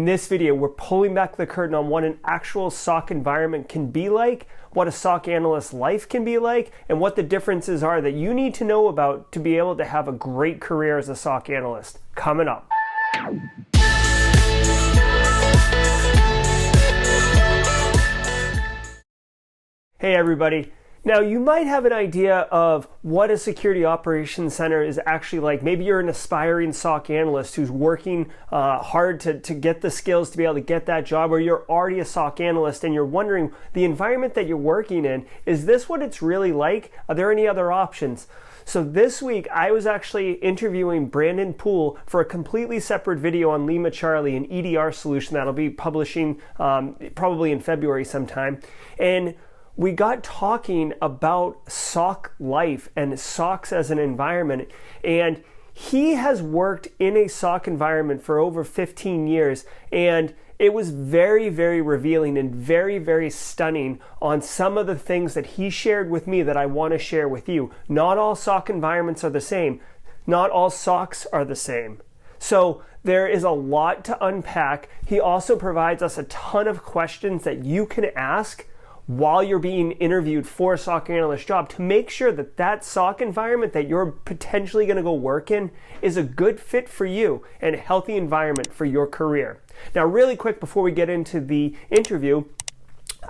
In this video, we're pulling back the curtain on what an actual SOC environment can be like, what a SOC analyst's life can be like, and what the differences are that you need to know about to be able to have a great career as a SOC analyst. Coming up. Hey everybody. Now you might have an idea of what a security operations center is actually like. Maybe you're an aspiring SOC analyst who's working hard to get the skills to be able to get that job, or you're already a SOC analyst and you're wondering the environment that you're working in, is this what it's really like? Are there any other options? So this week I was actually interviewing Brandon Poole for a completely separate video on Lima Charlie, an EDR solution that'll be publishing probably in February sometime. And we got talking about SOC life and SOCs as an environment, and he has worked in a SOC environment for over 15 years, and it was very, very revealing and very, very stunning on some of the things that he shared with me that I want to share with you. Not all SOC environments are the same. Not all SOCs are the same. So there is a lot to unpack. He also provides us a ton of questions that you can ask while you're being interviewed for a SOC analyst job to make sure that that SOC environment that you're potentially going to go work in is a good fit for you and a healthy environment for your career. Now, really quick before we get into the interview,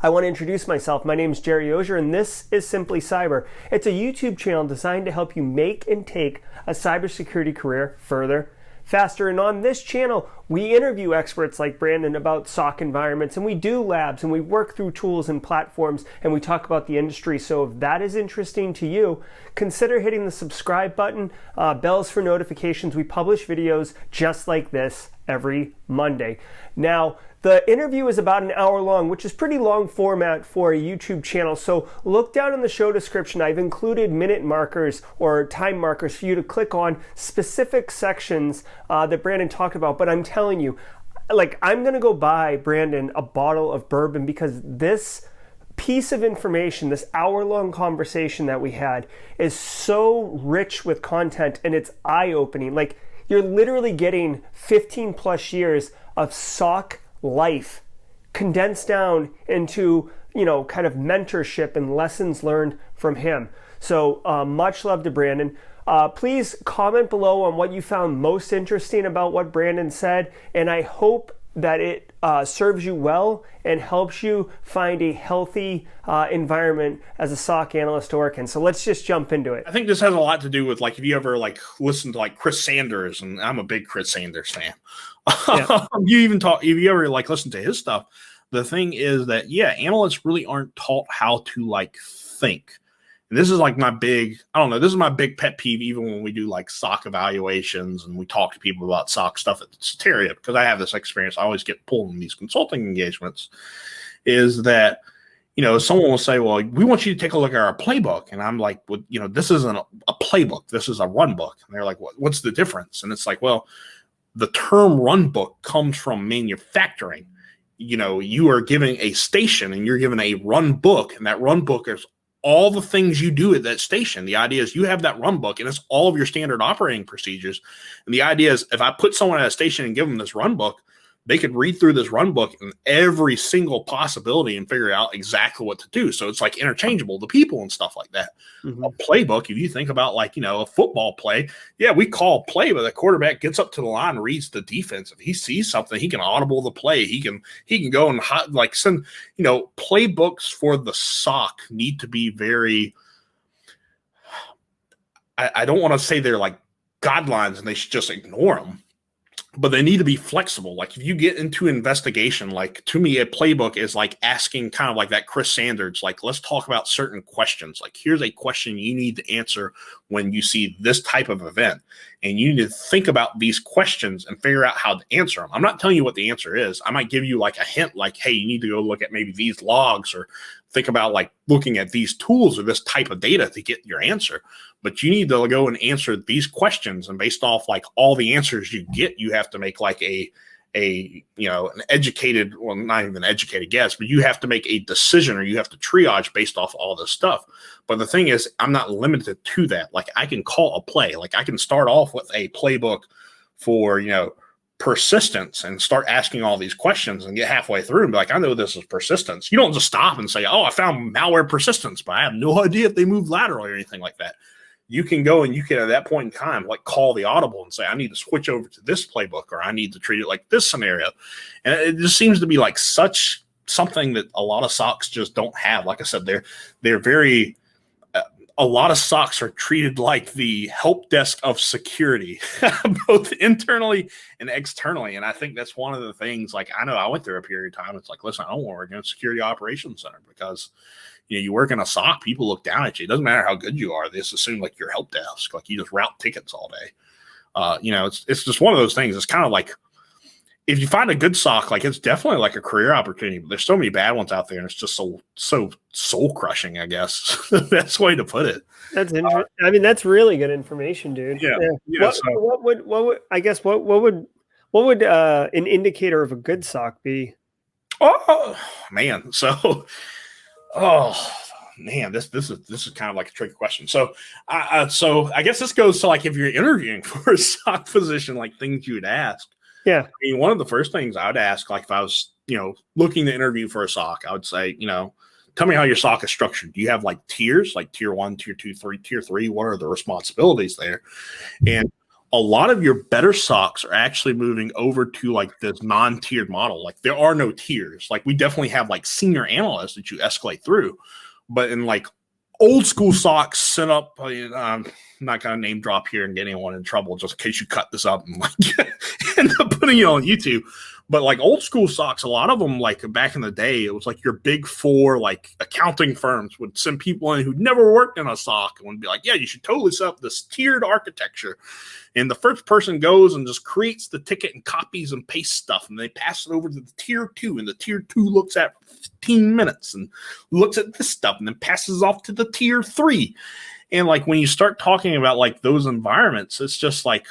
I want to introduce myself. My name is Jerry Ozier, and this is Simply Cyber. It's a YouTube channel designed to help you make and take a cybersecurity career further, faster. And on this channel, we interview experts like Brandon about SOC environments, and we do labs, and we work through tools and platforms, and we talk about the industry. So if that is interesting to you, consider hitting the subscribe button, bells for notifications. We publish videos just like this every Monday. Now, the interview is about an hour long, which is pretty long format for a YouTube channel. So look down in the show description. I've included minute markers or time markers for you to click on specific sections that Brandon talked about. But I'm telling you, like, I'm going to go buy Brandon a bottle of bourbon because this piece of information, this hour-long conversation that we had, is so rich with content, and it's eye-opening. Like, you're literally getting 15 plus years of SOC life condensed down into, kind of mentorship and lessons learned from him. So much love to Brandon. Please comment below on what you found most interesting about what Brandon said, and I hope that it serves you well and helps you find a healthy environment as a SOC analyst to work in. So let's just jump into it. I think this has a lot to do with, like, if you ever listen to Chris Sanders, and I'm a big Chris Sanders fan. Yeah. If you ever listen to his stuff, the thing is that, analysts really aren't taught how to think. And this is my big pet peeve, even when we do SOC evaluations and we talk to people about SOC stuff at Soteria, because I have this experience. I always get pulled in these consulting engagements, is that, someone will say, well, we want you to take a look at our playbook. And I'm like, well, this isn't a playbook. This is a runbook. And they're like, what's the difference? And it's like, well, the term runbook comes from manufacturing. You are giving a station and you're given a run book, and that run book is all the things you do at that station. The idea is you have that run book, and it's all of your standard operating procedures. And the idea is if I put someone at a station and give them this run book, they could read through this run book and every single possibility and figure out exactly what to do. So it's interchangeable to people and stuff like that. Mm-hmm. A playbook, if you think about a football play, we call play, but the quarterback gets up to the line and reads the defense. If he sees something, he can audible the play. He can go and send, playbooks for the SOC need to be very, I don't want to say they're guidelines and they should just ignore them, but they need to be flexible. If you get into investigation, to me, a playbook is asking kind of that Chris Sanders, let's talk about certain questions. Here's a question you need to answer when you see this type of event. And you need to think about these questions and figure out how to answer them. I'm not telling you what the answer is. I might give you a hint, hey, you need to go look at maybe these logs, or think about looking at these tools or this type of data to get your answer. But you need to go and answer these questions, and based off all the answers you get, you have to make an educated, well, not even educated guess, but you have to make a decision, or you have to triage based off all this stuff. But the thing is, I'm not limited to that. I can call a play. I can start off with a playbook for, persistence and start asking all these questions and get halfway through and be like, I know this is persistence. You don't just stop and say, oh, I found malware persistence, but I have no idea if they moved laterally or anything like that. You can go and you can, at that point in time, like call the audible and say, I need to switch over to this playbook, or I need to treat it like this scenario. And it just seems to be like something that a lot of SOCs just don't have. Like I said, they're very, a lot of SOCs are treated like the help desk of security, both internally and externally. And I think that's one of the things, like, I know I went through a period of time. It's like, listen, I don't want to work in a security operations center because, you work in a SOC, people look down at you. It doesn't matter how good you are. They just assume like you're help desk, like you just route tickets all day. It's just one of those things. It's kind of like, if you find a good SOC, like it's definitely like a career opportunity, but there's so many bad ones out there, and it's just so soul crushing, I guess. The best way to put it. That's interesting. I mean, that's really good information, dude. Yeah. What would an indicator of a good SOC be? Oh man. This is kind of like a tricky question. So I guess this goes to like, if you're interviewing for a SOC position, like things you would ask. Yeah. I mean, one of the first things I would ask, like if I was, looking to interview for a SOC, I would say, tell me how your SOC is structured. Do you have like tiers, like tier 1, tier 2, tier 3? What are the responsibilities there? And a lot of your better SOCs are actually moving over to like this non-tiered model. Like there are no tiers. Like we definitely have like senior analysts that you escalate through, but in like old school SOCs set up, I'm not going to name drop here and get anyone in trouble just in case you cut this up and like end up putting it on YouTube. But like old school SOCs, a lot of them, like back in the day, it was like your big four, like accounting firms would send people in who'd never worked in a SOC and would be like, yeah, you should totally set up this tiered architecture. And the first person goes and just creates the ticket and copies and pastes stuff. And they pass it over to the tier 2. And the tier 2 looks at 15 minutes and looks at this stuff and then passes off to the tier 3. And like when you start talking about like those environments, it's just like,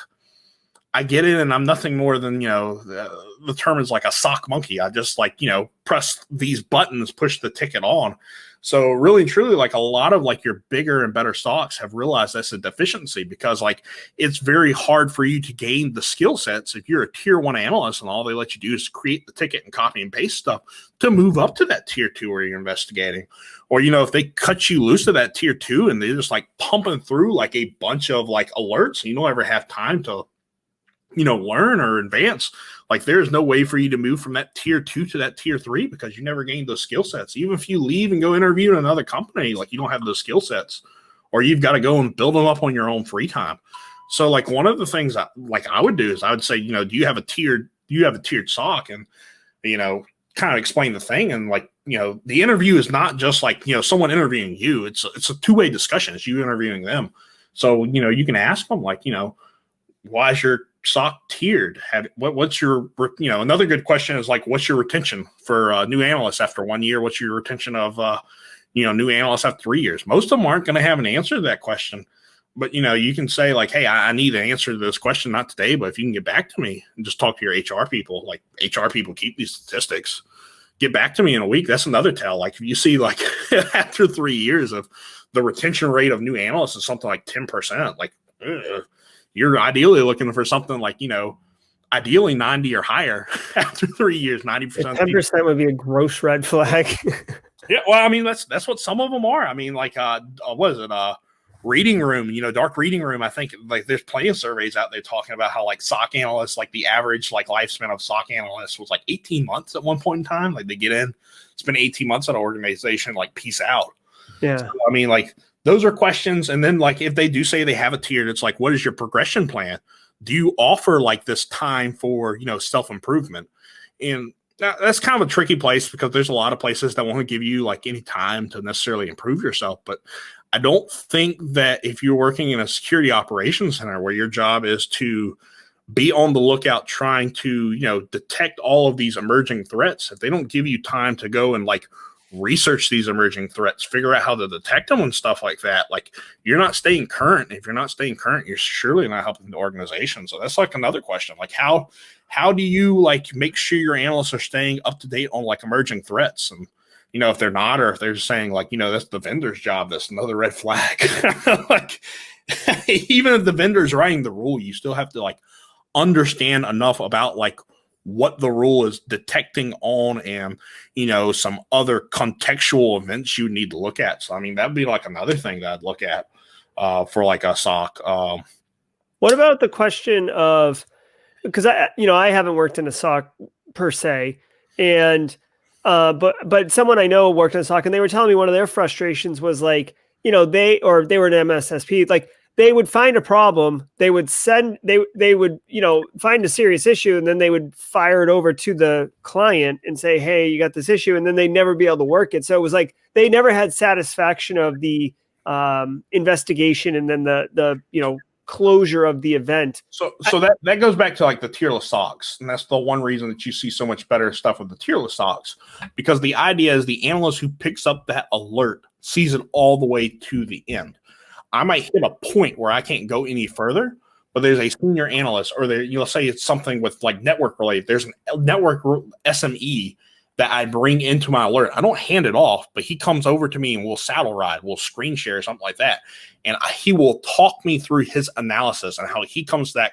I get it, and I'm nothing more than, the term is like a sock monkey. I just like, press these buttons, push the ticket on. So really and truly, like a lot of like your bigger and better SOCs have realized that's a deficiency, because like it's very hard for you to gain the skill sets if you're a tier 1 analyst and all they let you do is create the ticket and copy and paste stuff to move up to that tier 2 where you're investigating. Or, if they cut you loose to that tier 2 and they're just like pumping through like a bunch of like alerts, and you don't ever have time to learn or advance, like there's no way for you to move from that tier 2 to that tier 3 because you never gained those skill sets. Even if you leave and go interview in another company, like you don't have those skill sets, or you've got to go and build them up on your own free time. So like one of the things I would do is I would say, do you have a tiered SOC? And, kind of explain the thing. And like, the interview is not just like, someone interviewing you. It's a two-way discussion. It's you interviewing them. So, you can ask them like, why is your SOC tiered? What's your, another good question is like, what's your retention for new analysts after 1 year? What's your retention of, new analysts after 3 years? Most of them aren't going to have an answer to that question, but you can say like, hey, I need an answer to this question, not today, but if you can get back to me and just talk to your HR people, like HR people keep these statistics, get back to me in a week. That's another tell. Like if you see like after 3 years of the retention rate of new analysts is something like 10%, like, you're ideally looking for something like, ideally 90 or higher after 3 years, 90%. 10% would be a gross red flag. Yeah. Well, I mean, that's what some of them are. I mean, like, what is it? Reading room, dark reading room. I think like there's plenty of surveys out there talking about how like SOC analysts, like the average like lifespan of SOC analysts was like 18 months at one point in time. Like they get in, spend 18 months at an organization, like peace out. Yeah. So, I mean, like, those are questions. And then like, if they do say they have a tiered, it's like, what is your progression plan? Do you offer like this time for, self-improvement? And that's kind of a tricky place because there's a lot of places that want to give you like any time to necessarily improve yourself. But I don't think that if you're working in a security operations center where your job is to be on the lookout, trying to, detect all of these emerging threats, if they don't give you time to go and like research these emerging threats, figure out how to detect them and stuff like that, like you're not staying current. If you're not staying current, you're surely not helping the organization. So that's like another question. Like how do you like make sure your analysts are staying up to date on like emerging threats? And if they're not, or if they're just saying like, that's the vendor's job, that's another red flag. Like even if the vendor's writing the rule, you still have to like understand enough about like what the rule is detecting on and, some other contextual events you need to look at. So, I mean, that'd be like another thing that I'd look at for like a SOC. What about the question of, because I haven't worked in a SOC per se, and but someone I know worked in a SOC, and they were telling me one of their frustrations was like, they were an MSSP, like they would find a problem, they would find a serious issue, and then they would fire it over to the client and say, hey, you got this issue, and then they'd never be able to work it. So it was like they never had satisfaction of the investigation and then the closure of the event. So that goes back to like the tierless SOCs, and that's the one reason that you see so much better stuff with the tierless SOCs, because the idea is the analyst who picks up that alert sees it all the way to the end. I might hit a point where I can't go any further, but there's a senior analyst, or you'll say it's something with like network related. There's a network SME that I bring into my alert. I don't hand it off, but he comes over to me and we'll saddle ride, we'll screen share, something like that. And he will talk me through his analysis and how he comes to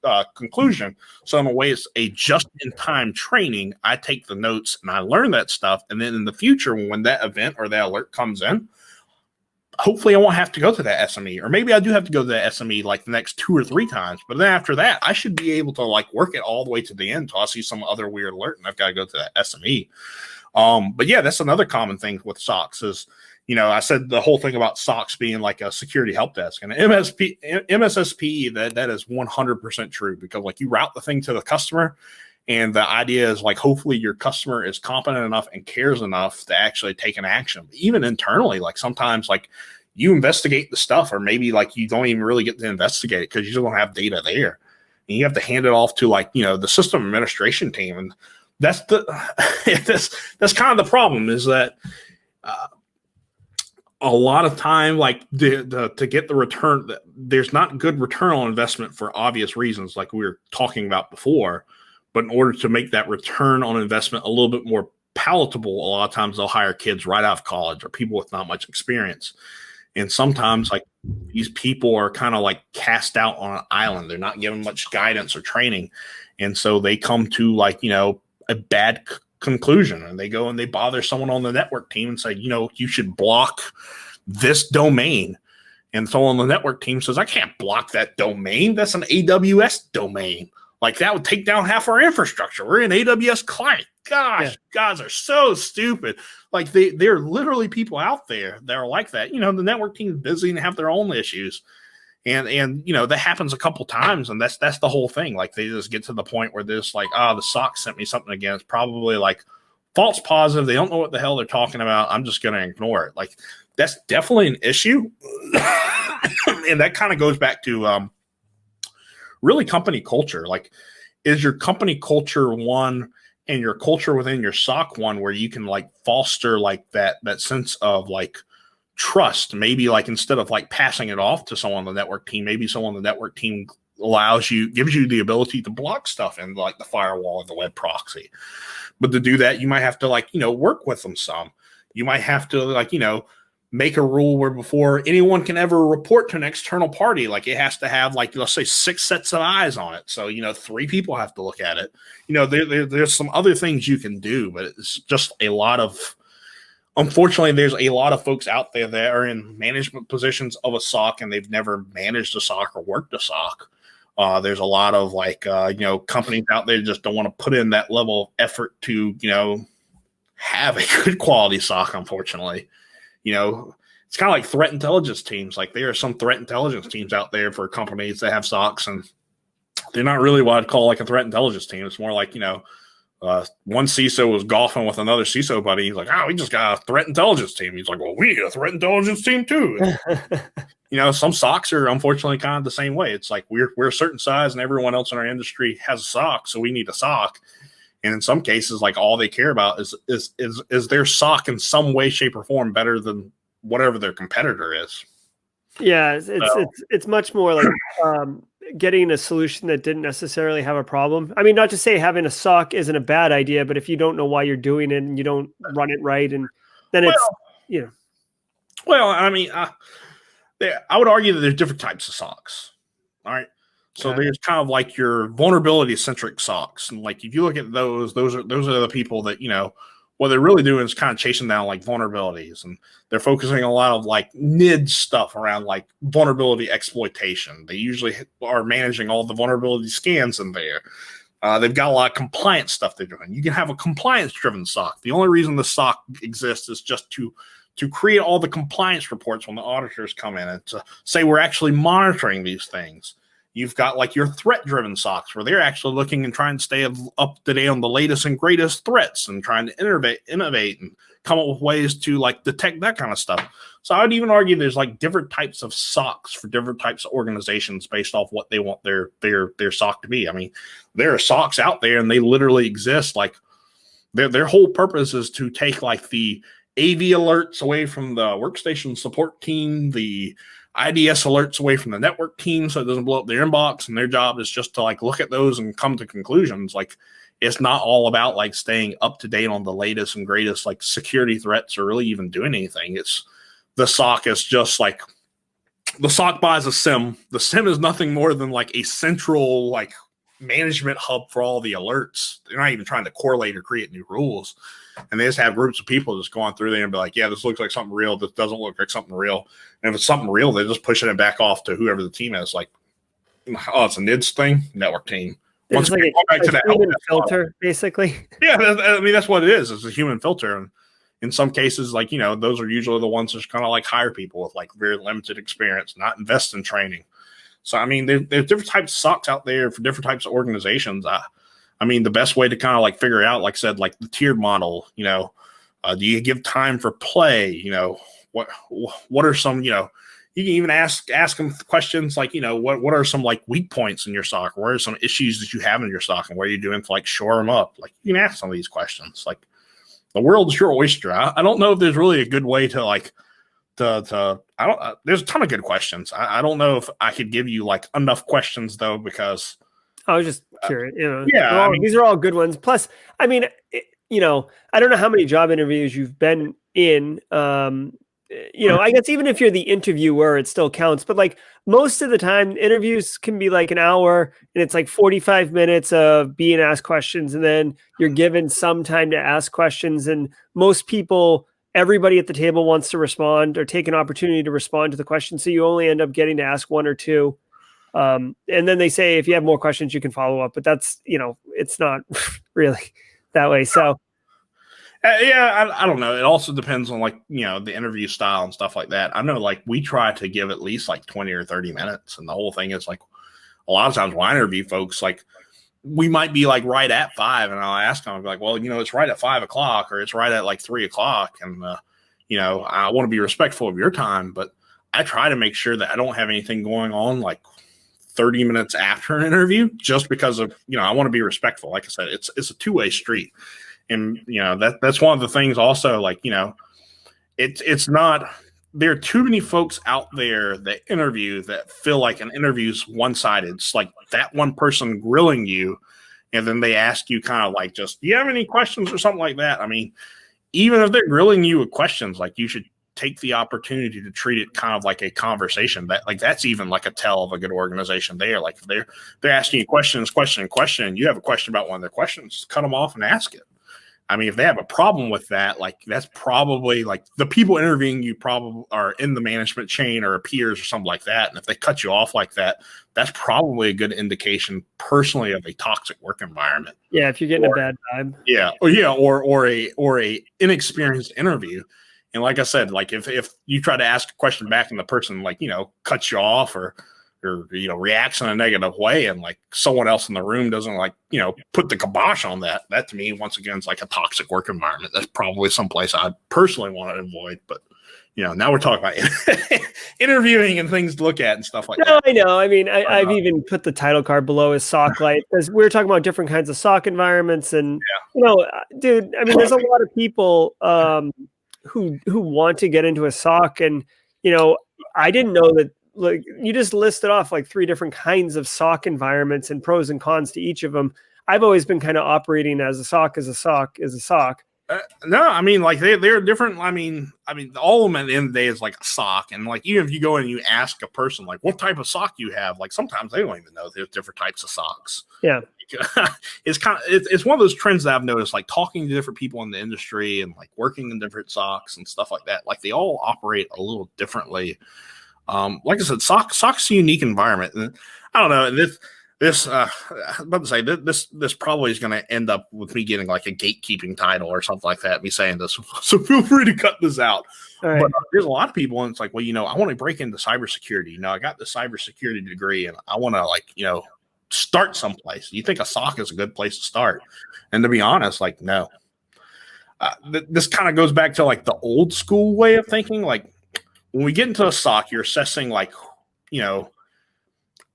that conclusion. So in a way, it's a just-in-time training. I take the notes and I learn that stuff. And then in the future, when that event or that alert comes in, hopefully I won't have to go to that SME, or maybe I do have to go to that SME like the next 2 or 3 times. But then after that, I should be able to like work it all the way to the end until I see some other weird alert and I've got to go to that SME. But yeah, that's another common thing with SOCs is, I said the whole thing about SOCs being like a security help desk, and MSSP, that is 100% true, because like you route the thing to the customer. And the idea is like, hopefully your customer is competent enough and cares enough to actually take an action. Even internally, like sometimes like you investigate the stuff, or maybe like you don't even really get to investigate it because you don't have data there. And you have to hand it off to like, the system administration team. And that's that's kind of the problem, is that a lot of time, like to get the return, there's not good return on investment for obvious reasons, like we were talking about before. But in order to make that return on investment a little bit more palatable, a lot of times they'll hire kids right out of college or people with not much experience. And sometimes like these people are kind of like cast out on an island. They're not given much guidance or training. And so they come to like, a bad conclusion, and they go and they bother someone on the network team and say, you should block this domain. And someone on the network team says, I can't block that domain. That's an AWS domain. Like that would take down half our infrastructure. We're an AWS client. Gosh, yeah. Guys are so stupid. Like there are literally people out there that are like that. The network team is busy and have their own issues. And that happens a couple times, and that's the whole thing. Like they just get to the point where they're just like, the SOC sent me something again. It's probably like false positive. They don't know what the hell they're talking about. I'm just going to ignore it. Like that's definitely an issue. And that kind of goes back to really company culture. Like, is your company culture one, and your culture within your SOC one, where you can like foster like that sense of like trust? Maybe like instead of like passing it off to someone on the network team, maybe someone on the network team gives you the ability to block stuff in like the firewall and the web proxy. But to do that, you might have to like, work with them some. You might have to like, make a rule where before anyone can ever report to an external party, like it has to have like, let's say 6 sets of eyes on it. So, 3 people have to look at it. There's some other things you can do, but it's just unfortunately, there's a lot of folks out there that are in management positions of a SOC, and they've never managed a SOC or worked a SOC. There's a lot of like, companies out there just don't want to put in that level of effort to, have a good quality SOC, unfortunately. It's kind of like threat intelligence teams. Like there are some threat intelligence teams out there for companies that have SOCs, and they're not really what I'd call like a threat intelligence team. It's more like, one CISO was golfing with another CISO buddy. He's like, we just got a threat intelligence team. He's like, well, we need a threat intelligence team too. Some SOCs are unfortunately kind of the same way. It's like we're a certain size and everyone else in our industry has a SOC, so we need a SOC. And in some cases, like all they care about is their SOC in some way, shape, or form better than whatever their competitor is. Yeah, it's much more like getting a solution that didn't necessarily have a problem. I mean, not to say having a SOC isn't a bad idea, but if you don't know why you're doing it and you don't run it right, and then Well, I mean, I would argue that there's different types of SOCs. All right. So there's kind of like your vulnerability centric SOCs. And like, if you look at those are the people that, what they're really doing is kind of chasing down like vulnerabilities, and they're focusing a lot of like NID stuff around like vulnerability exploitation. They usually are managing all the vulnerability scans in there. They've got a lot of compliance stuff they're doing. You can have a compliance-driven SOC. The only reason the SOC exists is just to create all the compliance reports when the auditors come in and to say we're actually monitoring these things. You've got like your threat-driven SOCs where they're actually looking and trying to stay up to date on the latest and greatest threats and trying to innovate and come up with ways to like detect that kind of stuff. So I would even argue there's like different types of SOCs for different types of organizations based off what they want their SOC to be. I mean, there are SOCs out there and they literally exist. Like their whole purpose is to take like the AV alerts away from the workstation support team, the IDS alerts away from the network team so it doesn't blow up their inbox, and their job is just to like look at those and come to conclusions. Like it's not all about like staying up to date on the latest and greatest like security threats or really even doing anything. It's the SOC is just like the SOC buys a SIM. The SIM is nothing more than like a central like management hub for all the alerts. They're not even trying to correlate or create new rules. And they just have groups of people just going through there and be like, yeah, this looks like something real. This doesn't look like something real. And if it's something real, they're just pushing it back off to whoever the team is. Like, oh, it's a NIDS thing, network team. Once it's like back to that human filter, basically. Yeah, I mean, that's what it is. It's a human filter. And in some cases, like, those are usually the ones that kind of like hire people with like very limited experience, not invest in training. So, I mean, there's different types of SOCs out there for different types of organizations. I mean, the best way to kind of like figure out, like I said, like the tiered model, do you give time for play? What are some, you can even ask them questions like, what are some like weak points in your SOC? What are some issues that you have in your SOC, and what are you doing to like shore them up? Like you can ask some of these questions. Like the world is your oyster. I don't know if there's really a good way to like, there's a ton of good questions. I don't know if I could give you like enough questions though, because I was just curious, Yeah, these are all good ones. Plus, I mean, I don't know how many job interviews you've been in. I guess even if you're the interviewer, it still counts. But like most of the time, interviews can be like an hour, and it's like 45 minutes of being asked questions, and then you're given some time to ask questions. And most people, everybody at the table wants to respond or take an opportunity to respond to the question. So you only end up getting to ask one or two. And then they say, if you have more questions, you can follow up, but that's, it's not really that way. So I don't know. It also depends on like, the interview style and stuff like that. I know like we try to give at least like 20 or 30 minutes. And the whole thing is like, a lot of times when I interview folks, like we might be like right at 5, and I'll ask them, I'll be like, well, it's right at 5 o'clock, or it's right at like 3 o'clock. And, I want to be respectful of your time, but I try to make sure that I don't have anything going on like 30 minutes after an interview, just because of, I want to be respectful. Like I said, it's a two-way street. And, that's one of the things also, like, it's not, there are too many folks out there that interview that feel like an interview's one-sided. It's like that one person grilling you, and then they ask you kind of like, just, do you have any questions or something like that? I mean, even if they're grilling you with questions, like you should take the opportunity to treat it kind of like a conversation. That like that's even like a tell of a good organization there. Like if they're asking you question, and you have a question about one of their questions, cut them off and ask it. I mean, if they have a problem with that, like that's probably like the people interviewing you probably are in the management chain or peers or something like that. And if they cut you off like that, that's probably a good indication personally of a toxic work environment. Yeah. If you're getting a bad vibe. Yeah. Or a inexperienced interview. And like I said, like if you try to ask a question back and the person like, cuts you off or reacts in a negative way, and like someone else in the room doesn't like, put the kibosh on that to me, once again, is like a toxic work environment. That's probably someplace I personally want to avoid. But, now we're talking about interviewing and things to look at and stuff like that. No, I know. I mean, I've even put the title card below as SOC Light, because we're talking about different kinds of SOC environments. And, dude, I mean, there's a lot of people who want to get into a SOC. And, I didn't know that. Like you just listed off like 3 different kinds of SOC environments and pros and cons to each of them. I've always been kind of operating as a SOC is a SOC is a SOC. No, I mean, like they're different. I mean, all of them at the end of the day is like a SOC, and like even if you go in and you ask a person like what type of SOC you have, like sometimes they don't even know there's different types of SOCs. Yeah, it's one of those trends that I've noticed, like talking to different people in the industry and like working in different SOCs and stuff like that. Like they all operate a little differently. Like I said, SOC's a unique environment, and I don't know this I'm about to say this probably is going to end up with me getting like a gatekeeping title or something like that. Me saying this, so feel free to cut this out. right. But there's a lot of people, and it's like, well, I want to break into cybersecurity. I got the cybersecurity degree, and I want to start someplace. You think a SOC is a good place to start? And to be honest, like no. This kind of goes back to like the old school way of thinking. Like when we get into a SOC, you're assessing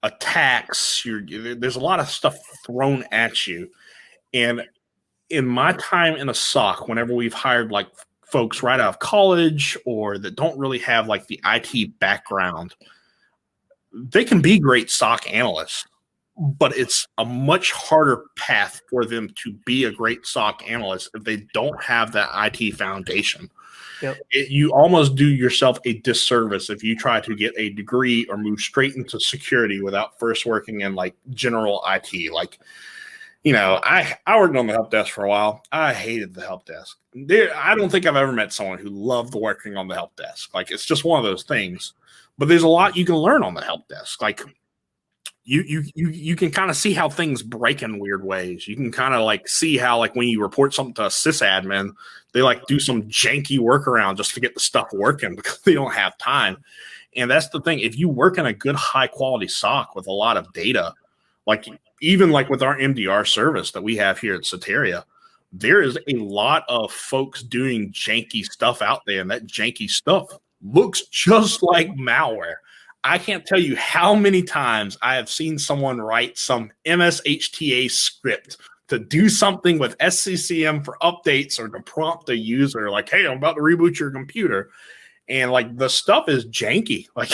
attacks. There's a lot of stuff thrown at you. And in my time in a SOC, whenever we've hired like folks right out of college or that don't really have like the IT background, they can be great SOC analysts, but it's a much harder path for them to be a great SOC analyst if they don't have that IT foundation. Yep. You almost do yourself a disservice if you try to get a degree or move straight into security without first working in like general IT. Like, I worked on the help desk for a while. I hated the help desk. I don't think I've ever met someone who loved working on the help desk. Like, it's just one of those things. But there's a lot you can learn on the help desk. Like, you can kind of see how things break in weird ways. You can kind of like see how like when you report something to a sysadmin, they like do some janky workaround just to get the stuff working because they don't have time. And that's the thing. If you work in a good high quality SOC with a lot of data, like even like with our MDR service that we have here at Soteria, there is a lot of folks doing janky stuff out there, and that janky stuff looks just like malware. I can't tell you how many times I have seen someone write some MSHTA script to do something with SCCM for updates or to prompt a user like, hey, I'm about to reboot your computer. And like the stuff is janky. Like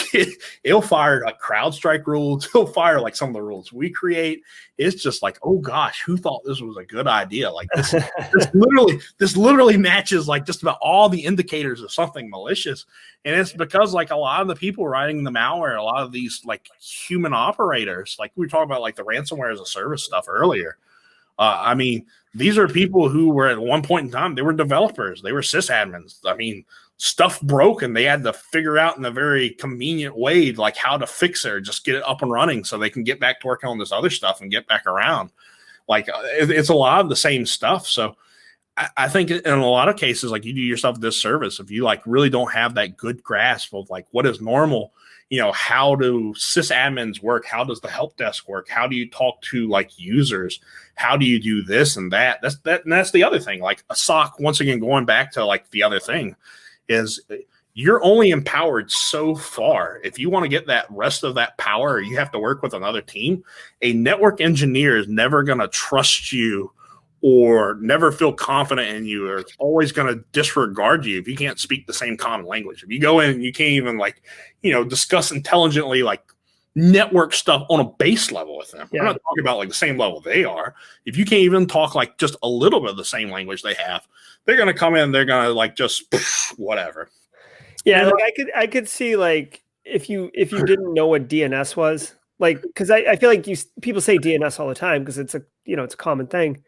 it'll fire like CrowdStrike rules. It'll fire like some of the rules we create. It's just like, oh gosh, who thought this was a good idea? Like this literally matches like just about all the indicators of something malicious. And it's because like a lot of the people writing the malware, a lot of these like human operators, like we were talking about like the ransomware as a service stuff earlier. I mean, these are people who were at one point in time, they were developers, they were sysadmins. I mean, stuff broke and they had to figure out in a very convenient way, like how to fix it or just get it up and running so they can get back to working on this other stuff and get back around. Like it's a lot of the same stuff. So I think in a lot of cases, like you do yourself this service if you like really don't have that good grasp of like what is normal. How do sysadmins work? How does the help desk work? How do you talk to like users? How do you do this and that? That's the other thing. Like a SOC, once again, going back to like the other thing is you're only empowered so far. If you want to get that rest of that power, you have to work with another team. A network engineer is never going to trust you or never feel confident in you, or it's always going to disregard you if you can't speak the same common language. If you go in and you can't even discuss intelligently like network stuff on a base level with them. Yeah. I'm not talking about like the same level they are. If you can't even talk like just a little bit of the same language they have, they're going to come in, they're going to like just whatever. Yeah, like I could see like if you didn't know what DNS was, like because I feel like people say DNS all the time because it's it's a common thing.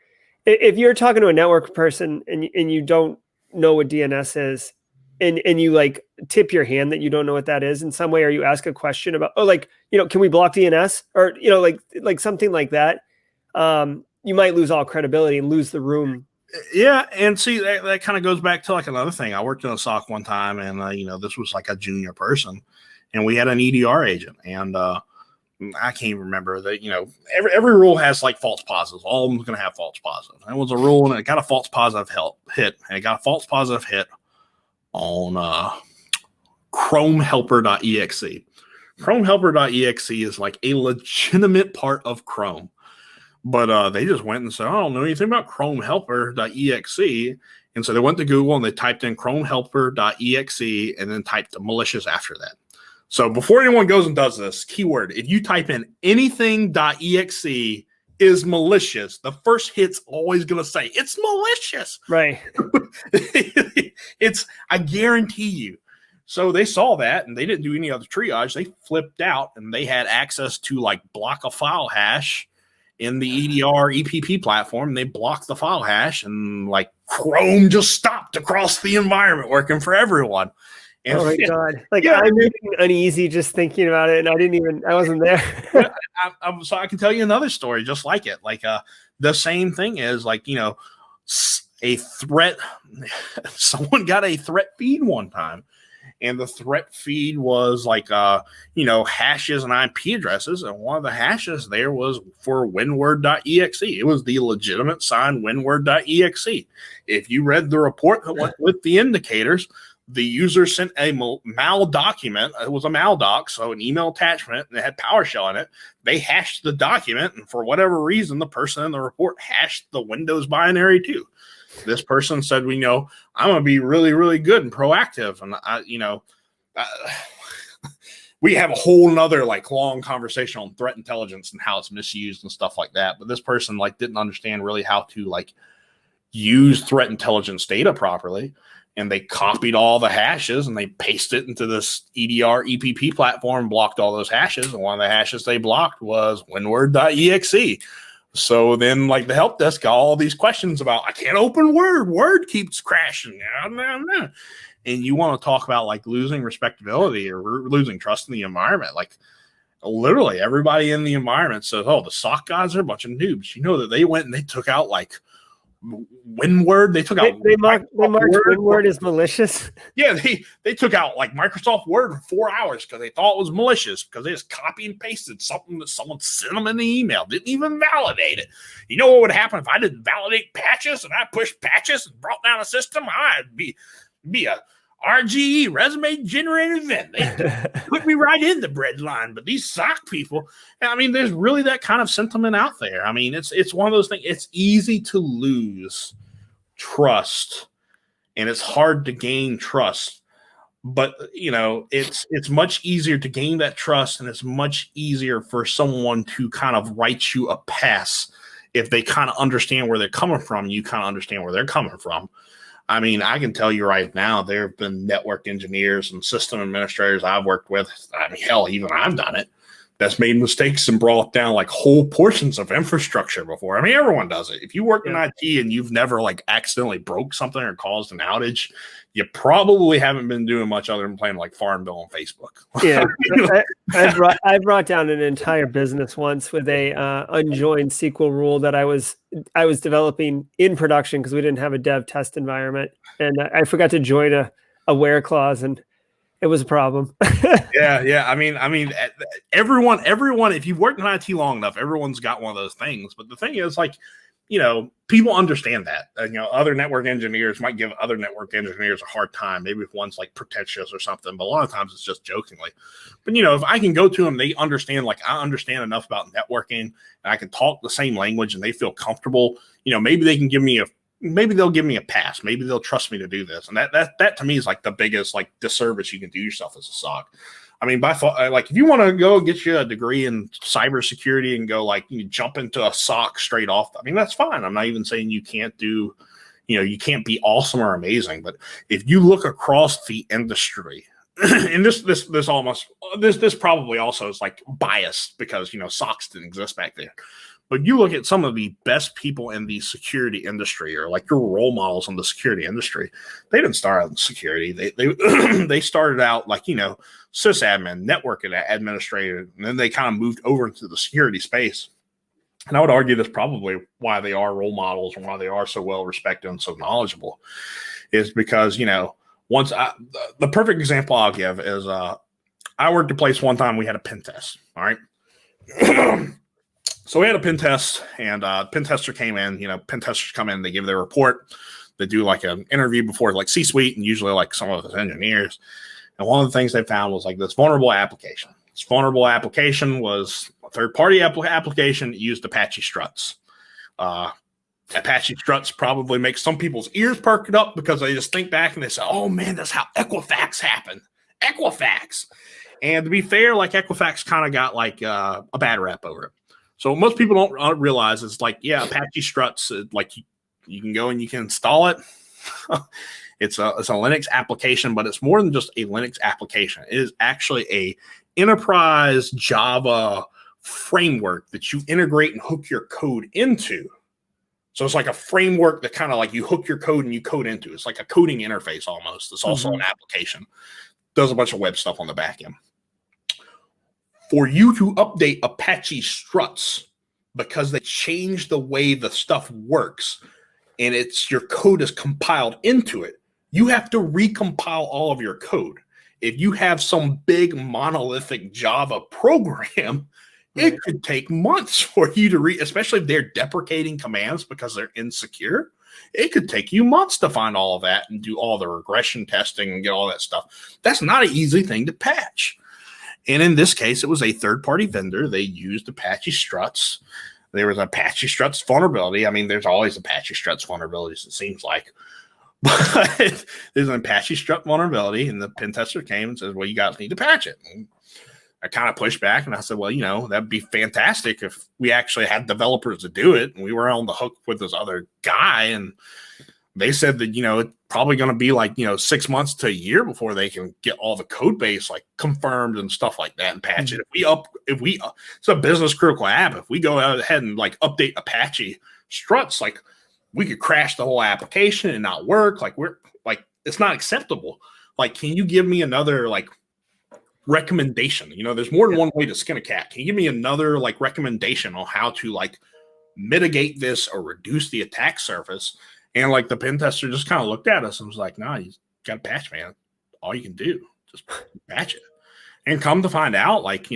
If you're talking to a network person and you don't know what DNS is, and you like tip your hand that you don't know what that is in some way, or you ask a question about, can we block DNS, or like something like that, you might lose all credibility and lose the room. Yeah, and see that kind of goes back to like another thing. I worked in a SOC one time, and this was like a junior person, and we had an EDR agent, and I can't remember that. Every rule has like false positives. All of them going to have false positives. And it was a rule, and it got a false positive hit, and it got a false positive hit on chromehelper.exe. Chromehelper.exe is like a legitimate part of Chrome. But they just went and said, I don't know anything about chromehelper.exe. And so they went to Google and they typed in chromehelper.exe and then typed malicious after that. So before anyone goes and does this, keyword, if you type in anything.exe is malicious, the first hit's always going to say it's malicious. Right. I guarantee you. So they saw that and they didn't do any other triage. They flipped out and they had access to like block a file hash in the EDR EPP platform. They blocked the file hash and like Chrome just stopped across the environment working for everyone. And, oh my God. Like I'm getting uneasy just thinking about it. And I wasn't there. So I can tell you another story just like it. Like the same thing is like, a threat. Someone got a threat feed one time. And the threat feed was like, hashes and IP addresses. And one of the hashes there was for winword.exe. It was the legitimate signed winword.exe. If you read the report that went with the indicators, the user sent a mal document. It was a maldoc, so an email attachment, and it had PowerShell in it. They hashed the document, and for whatever reason, the person in the report hashed the Windows binary too. This person said, I'm going to be really, really good and proactive. And we have a whole nother like long conversation on threat intelligence and how it's misused and stuff like that. But this person like didn't understand really how to like use threat intelligence data properly. And they copied all the hashes and they pasted it into this EDR EPP platform, blocked all those hashes. And one of the hashes they blocked was winword.exe. So then like the help desk got all these questions about, I can't open Word keeps crashing. And you want to talk about like losing respectability or losing trust in the environment. Like literally everybody in the environment says, oh, the SOC guys are a bunch of noobs. You know that they went and they took out like WinWord. They took out they marked WinWord as malicious. Yeah, they took out like Microsoft Word for 4 hours because they thought it was malicious because they just copy and pasted something that someone sent them in the email. Didn't even validate it. You know what would happen if I didn't validate patches and I pushed patches and brought down a system? I'd be a RGE resume generated event. They put me right in the bread line. But these SOC people, I mean, there's really that kind of sentiment out there. I mean, it's one of those things. It's easy to lose trust, and it's hard to gain trust. But it's much easier to gain that trust, and it's much easier for someone to kind of write you a pass if they kind of understand where they're coming from. You kind of understand where they're coming from. I mean, I can tell you right now, there have been network engineers and system administrators I've worked with. I mean, hell, even I've done it. That's made mistakes and brought down like whole portions of infrastructure before. I mean, everyone does it. If you work in IT and you've never like accidentally broke something or caused an outage, you probably haven't been doing much other than playing like Farmville on Facebook. Yeah, I brought down an entire business once with a unjoined SQL rule that I was developing in production because we didn't have a dev test environment, and I forgot to join a where clause, and it was a problem. Yeah. I mean, everyone. If you've worked in IT long enough, everyone's got one of those things. But the thing is, like, people understand that. Other network engineers might give other network engineers a hard time. Maybe if one's like pretentious or something, but a lot of times it's just jokingly. But if I can go to them, they understand. Like I understand enough about networking, and I can talk the same language, and they feel comfortable. Maybe they can give me maybe they'll give me a pass. Maybe they'll trust me to do this. And that to me is like the biggest like disservice you can do yourself as a SOC. I mean, by far, like if you want to go get you a degree in cybersecurity and go like you jump into a SOC straight off, I mean, that's fine. I'm not even saying you can't do, you can't be awesome or amazing. But if you look across the industry, and this probably also is like biased because SOCs didn't exist back then. But you look at some of the best people in the security industry, or like your role models in the security industry, they didn't start out in security. They started out like, sysadmin, network administrator, and then they kind of moved over into the security space. And I would argue that's probably why they are role models and why they are so well respected and so knowledgeable, is because, the perfect example I'll give is I worked a place one time, we had a pen test. All right. So we had a pen test, and pen tester came in. Pen testers come in, they give their report. They do like an interview before like C-suite and usually like some of the engineers. And one of the things they found was like this vulnerable application. This vulnerable application was a third-party application that used Apache struts. Apache struts probably make some people's ears perk up because they just think back and they say, oh man, that's how Equifax happened. Equifax. And to be fair, like Equifax kind of got like a bad rep over it. So what most people don't realize is like, yeah, Apache struts, like you can go and you can install it. It's a Linux application, but it's more than just a Linux application. It is actually a enterprise Java framework that you integrate and hook your code into. So it's like a framework that kind of like you hook your code and you code into. It's like a coding interface almost. It's also an application. Does a bunch of web stuff on the back end. For you to update Apache struts, because they change the way the stuff works and it's your code is compiled into it, you have to recompile all of your code. If you have some big monolithic Java program, it could take months for you to read, especially if they're deprecating commands because they're insecure. It could take you months to find all of that and do all the regression testing and get all that stuff. That's not an easy thing to patch. And in this case, it was a third-party vendor. They used Apache struts. There was Apache struts vulnerability. I mean, there's always Apache struts vulnerabilities, it seems like. But there's an Apache strut vulnerability, and the pen tester came and says, well, you guys need to patch it. And I kind of pushed back, and I said, well, that'd be fantastic if we actually had developers to do it. And we were on the hook with this other guy, and they said that, it's probably going to be like, 6 months to a year before they can get all the code base like confirmed and stuff like that and patch it. It's a business critical app. If we go ahead and like update Apache struts, like we could crash the whole application and not work. Like it's not acceptable. Like, can you give me another like recommendation? There's more than one way to skin a cat. Can you give me another like recommendation on how to like mitigate this or reduce the attack surface? And like the pen tester just kind of looked at us and was like, "Nah, you got to patch, man. All you can do, just patch it." And come to find out, like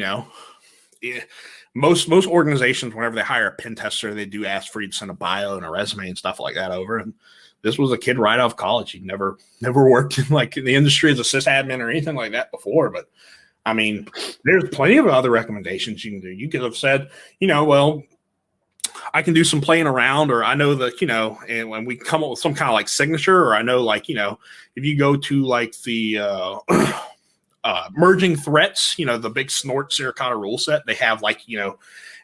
most organizations, whenever they hire a pen tester, they do ask for you to send a bio and a resume and stuff like that over. And this was a kid right out of college. He'd never worked in like in the industry as a sysadmin or anything like that before. But I mean, there's plenty of other recommendations you can do. You could have said, well, I can do some playing around, or I know that, and when we come up with some kind of like signature, or I know like, if you go to like the merging threats, the big snort Suricata rule set, they have like,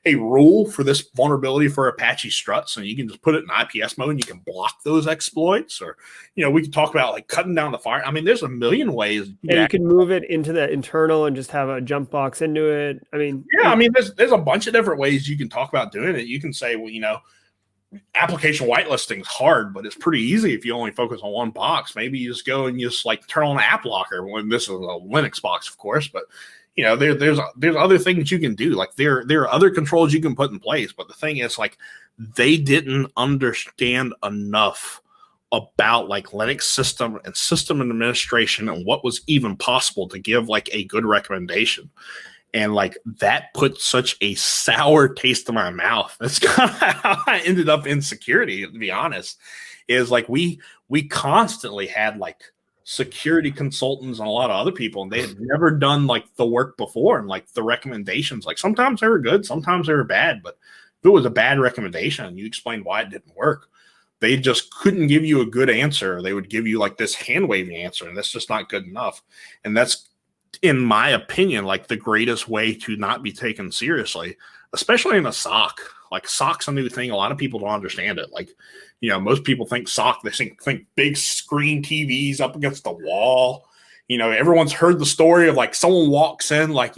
a rule for this vulnerability for Apache struts, and you can just put it in IPS mode and you can block those exploits. Or, we can talk about like cutting down the fire. I mean, there's a million ways. You can move it into the internal and just have a jump box into it. I mean, there's a bunch of different ways you can talk about doing it. You can say, well, application whitelisting is hard, but it's pretty easy if you only focus on one box. Maybe you just go and you just like turn on app locker when this is a Linux box, of course, but there's other things you can do. Like there are other controls you can put in place, but the thing is, like, they didn't understand enough about like Linux system and system administration and what was even possible to give like a good recommendation. And like that put such a sour taste in my mouth. That's kind of how I ended up in security, to be honest. Is like we constantly had like security consultants and a lot of other people, and they had never done like the work before, and like the recommendations, like sometimes they were good, sometimes they were bad, but if it was a bad recommendation and you explained why it didn't work, they just couldn't give you a good answer. They would give you like this hand waving answer, and that's just not good enough. And that's, in my opinion, like the greatest way to not be taken seriously, especially in a SOC. Like SOC's a new thing. A lot of people don't understand it. Like, most people think SOC, they think big screen TVs up against the wall. Everyone's heard the story of like someone walks in, like,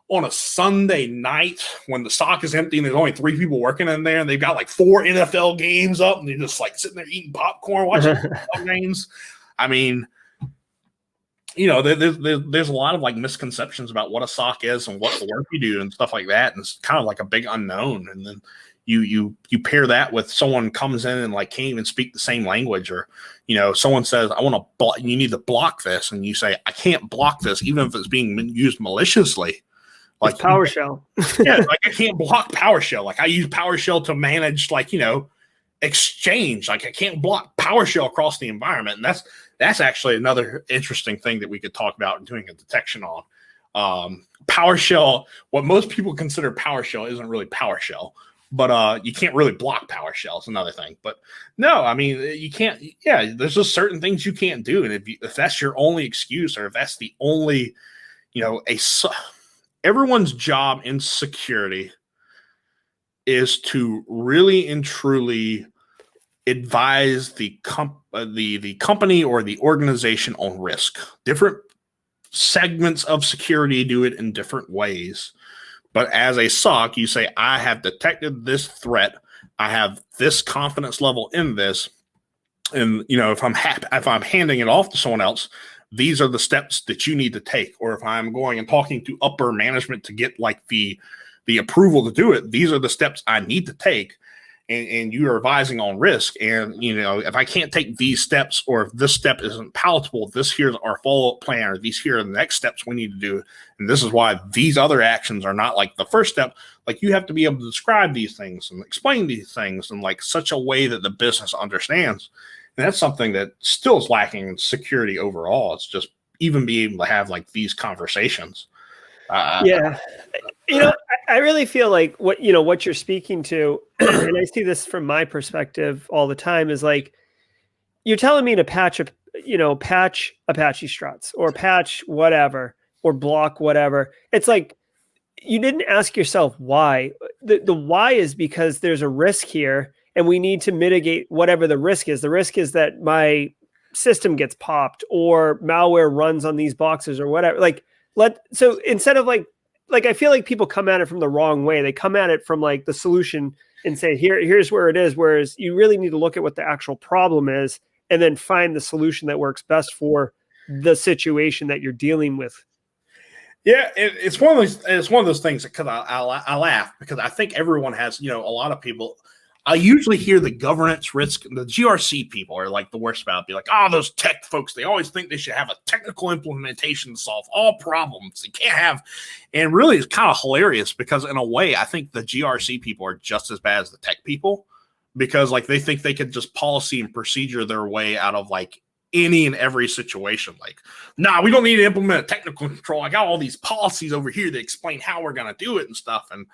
on a Sunday night when the SOC is empty and there's only 3 people working in there, and they've got like 4 NFL games up, and they're just like sitting there eating popcorn, watching NFL games. I mean, there's a lot of like misconceptions about what a SOC is and what the work you do and stuff like that. And it's kind of like a big unknown. And then you pair that with someone comes in and like can't even speak the same language, or, someone says, you need to block this. And you say, I can't block this, even if it's being used maliciously. Like it's PowerShell. Yeah. Like I can't block PowerShell. Like I use PowerShell to manage like, Exchange. Like I can't block PowerShell across the environment. And that's actually another interesting thing that we could talk about doing a detection on. PowerShell, what most people consider PowerShell isn't really PowerShell, but you can't really block PowerShell is another thing. But no, I mean, you can't, there's just certain things you can't do. And if that's your only excuse, or if that's the only, everyone's job in security is to really and truly advise the company or the organization on risk. Different segments of security do it in different ways. But as a SOC, you say, I have detected this threat. I have this confidence level in this. And, if I'm handing it off to someone else, these are the steps that you need to take. Or if I'm going and talking to upper management to get like the approval to do it, these are the steps I need to take. And you are advising on risk. And, if I can't take these steps, or if this step isn't palatable, this here's our follow-up plan, or these here are the next steps we need to do. And this is why these other actions are not like the first step. Like, you have to be able to describe these things and explain these things in like such a way that the business understands. And that's something that still is lacking in security overall. It's just even being able to have like these conversations. Yeah. I really feel like what you're speaking to, and I see this from my perspective all the time, is like, you're telling me to patch Apache struts or patch whatever or block whatever. It's like, you didn't ask yourself why. The why is because there's a risk here and we need to mitigate whatever the risk is. The risk is that my system gets popped or malware runs on these boxes or whatever. So instead of like I feel like people come at it from the wrong way. They come at it from like the solution and say, here's where it is. Whereas you really need to look at what the actual problem is and then find the solution that works best for the situation that you're dealing with. Yeah, it's one of those things because I laugh because I think everyone has, a lot of people. I usually hear the governance risk, the GRC people are like the worst about it. Be like, those tech folks, they always think they should have a technical implementation to solve all problems. They can't have, and really it's kind of hilarious because in a way, I think the GRC people are just as bad as the tech people because like they think they could just policy and procedure their way out of like any and every situation. Like, we don't need to implement a technical control. I got all these policies over here that explain how we're going to do it and stuff. And,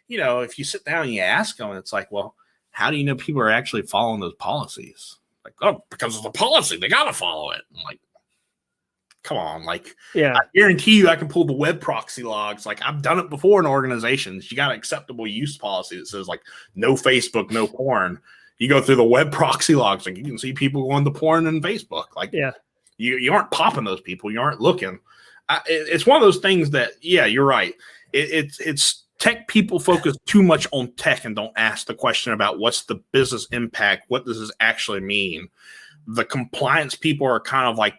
if you sit down and you ask them, it's like, well, how do you know people are actually following those policies? Like, because of the policy, they got to follow it. I'm like, come on. Like, yeah, I guarantee you I can pull the web proxy logs. Like, I've done it before in organizations. You got an acceptable use policy that says like, no Facebook, no porn. You go through the web proxy logs, like you can see people going to porn and Facebook. Like, yeah, you aren't popping those people. You aren't looking. It's one of those things that, yeah, you're right. It's tech people focus too much on tech and don't ask the question about what's the business impact. What does this actually mean? The compliance people are kind of like,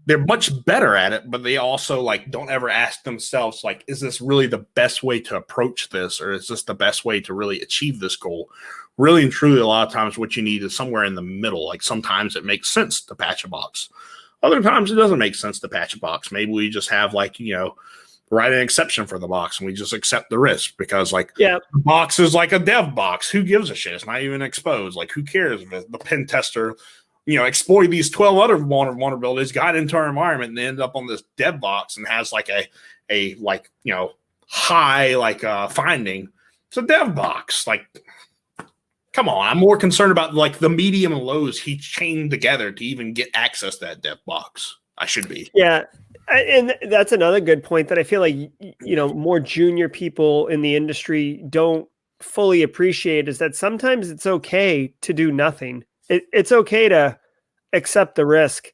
they're much better at it, but they also like don't ever ask themselves, like, is this really the best way to approach this? Or is this the best way to really achieve this goal? Really and truly, a lot of times what you need is somewhere in the middle. Like sometimes it makes sense to patch a box. Other times it doesn't make sense to patch a box. Maybe we just have like, write an exception for the box and we just accept the risk because like the box is like a dev box. Who gives a shit? It's not even exposed. Like who cares if the pen tester, exploit these 12 other vulnerabilities, got into our environment and ended up on this dev box and has like a high finding. It's a dev box. Like, come on. I'm more concerned about like the medium and lows he chained together to even get access to that dev box. I should be. Yeah. And that's another good point that I feel like, more junior people in the industry don't fully appreciate is that sometimes it's okay to do nothing. It's okay to accept the risk,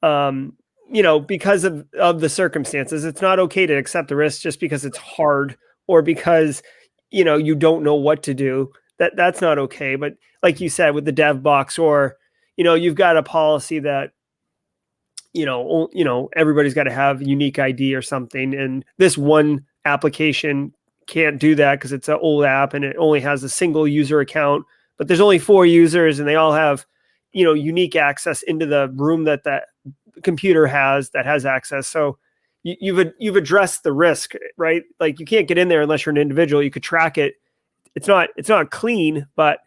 because of the circumstances. It's not okay to accept the risk just because it's hard or because, you don't know what to do. That's not okay. But like you said, with the dev box or, you've got a policy that, everybody's got to have unique ID or something. And this one application can't do that because it's an old app and it only has a single user account, but there's only 4 users and they all have, unique access into the room that computer has access. So you've addressed the risk, right? Like you can't get in there unless you're an individual. You could track it. It's not clean, but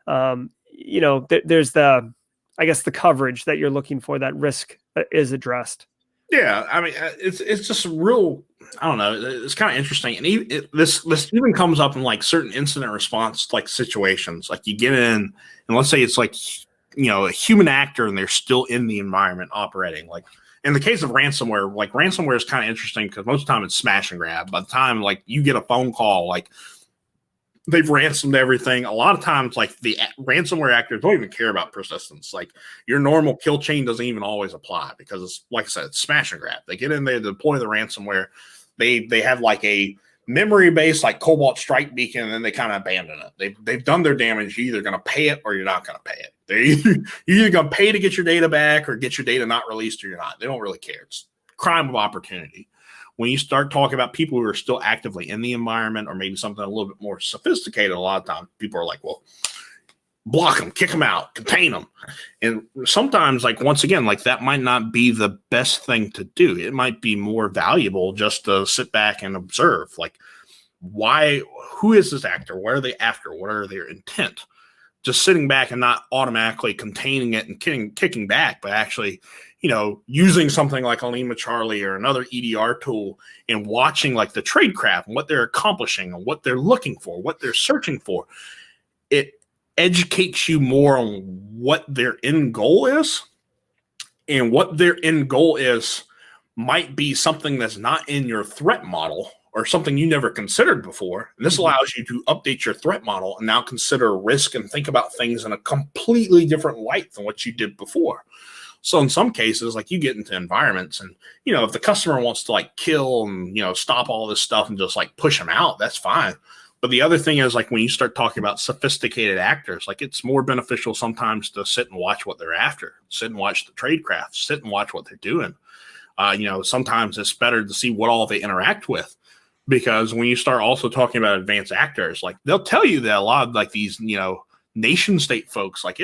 there's the coverage that you're looking for, that risk is addressed. Yeah, I mean, it's just real. I don't know. It's kind of interesting, and this even comes up in like certain incident response like situations. Like you get in, and let's say it's like a human actor, and they're still in the environment operating. Like in the case of ransomware, like ransomware is kind of interesting because most of the time it's smash and grab. By the time like you get a phone call, like they've ransomed everything. A lot of times, like the ransomware actors don't even care about persistence. Like your normal kill chain doesn't even always apply because it's, like I said, it's smash and grab. They get in there, deploy the ransomware. They have like a memory based like Cobalt Strike beacon, and then they kind of abandon it. They've done their damage. You're either going to pay it or you're not going to pay it. You're either going to pay to get your data back or get your data not released or you're not. They don't really care. It's crime of opportunity. When you start talking about people who are still actively in the environment or maybe something a little bit more sophisticated, a lot of times people are like, well, block them, kick them out, contain them. And sometimes, like, once again, like that might not be the best thing to do. It might be more valuable just to sit back and observe, like, who is this actor? What are they after? What are their intent? Just sitting back and not automatically containing it and kicking back, but actually, using something like Alima Charlie or another EDR tool and watching like the tradecraft and what they're accomplishing and what they're looking for, what they're searching for. It educates you more on what their end goal is, and what their end goal is might be something that's not in your threat model or something you never considered before. And this allows you to update your threat model and now consider risk and think about things in a completely different light than what you did before. So in some cases, like you get into environments and, if the customer wants to like kill and, stop all this stuff and just like push them out, that's fine. But the other thing is like when you start talking about sophisticated actors, like it's more beneficial sometimes to sit and watch what they're after, sit and watch the tradecraft, sit and watch what they're doing. Sometimes it's better to see what all they interact with, because when you start also talking about advanced actors, like they'll tell you that a lot of like these, nation state folks, like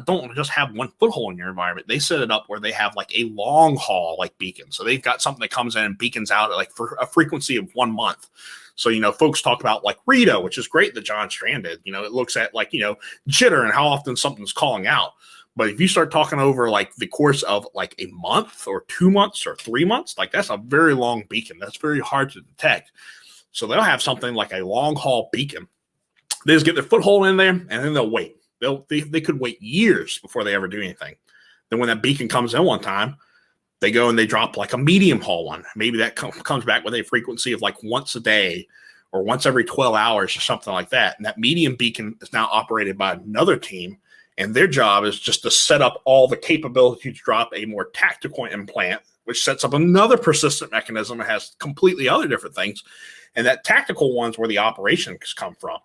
don't just have one foothold in your environment. They set it up where they have like a long haul like beacon. So they've got something that comes in and beacons out at like for a frequency of 1 month. So, folks talk about like Rito, which is great that John Strand did. It looks at like, jitter and how often something's calling out. But if you start talking over like the course of like a month or 2 months or 3 months, like that's a very long beacon. That's very hard to detect. So they'll have something like a long haul beacon. They just get their foothold in there and then they'll wait. They could wait years before they ever do anything. Then when that beacon comes in one time, they go and they drop like a medium haul one. Maybe that comes back with a frequency of like once a day or once every 12 hours or something like that. And that medium beacon is now operated by another team. And their job is just to set up all the capability to drop a more tactical implant, which sets up another persistent mechanism that has completely other different things. And that tactical one's where the operations come from.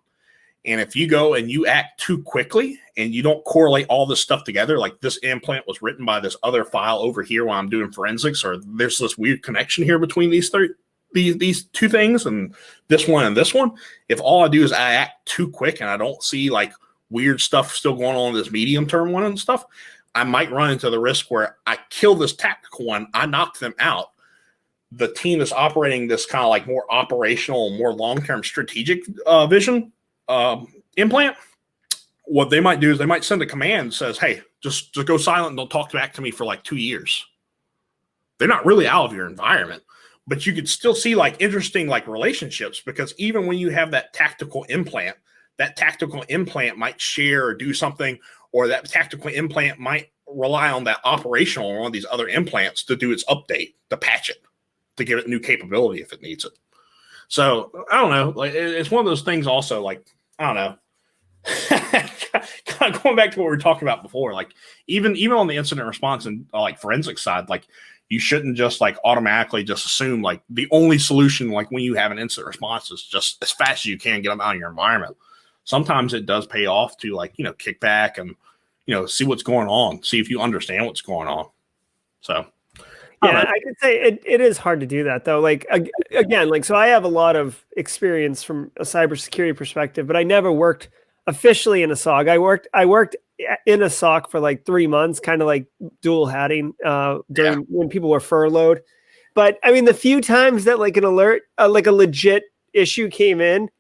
And if you go and you act too quickly and you don't correlate all this stuff together, like this implant was written by this other file over here while I'm doing forensics, or there's this weird connection here between these two things and this one. If all I do is I act too quick and I don't see like weird stuff still going on in this medium term one and stuff, I might run into the risk where I kill this tactical one, I knock them out. The team that's operating this kind of like more operational, more long-term strategic vision implant, what they might do is they might send a command that says, hey, just go silent and don't talk back to me for like 2 years. They're not really out of your environment, but you could still see like interesting like relationships, because even when you have that tactical implant might share or do something, or that tactical implant might rely on that operational or one of these other implants to do its update, to patch it, to give it new capability if it needs it. So I don't know. Like it's one of those things also, like, I don't know. Kind of going back to what we were talking about before, like even on the incident response and like forensic side, like you shouldn't just like automatically just assume like the only solution, like when you have an incident response, is just as fast as you can get them out of your environment. Sometimes it does pay off to like, kick back and, see what's going on, see if you understand what's going on. So. Yeah, I could say it is hard to do that though. Like again, like, so I have a lot of experience from a cybersecurity perspective, but I never worked officially in a SOC. I worked in a SOC for like 3 months, kind of like dual hatting during when people were furloughed. But I mean, the few times that like an alert, like a legit issue came in,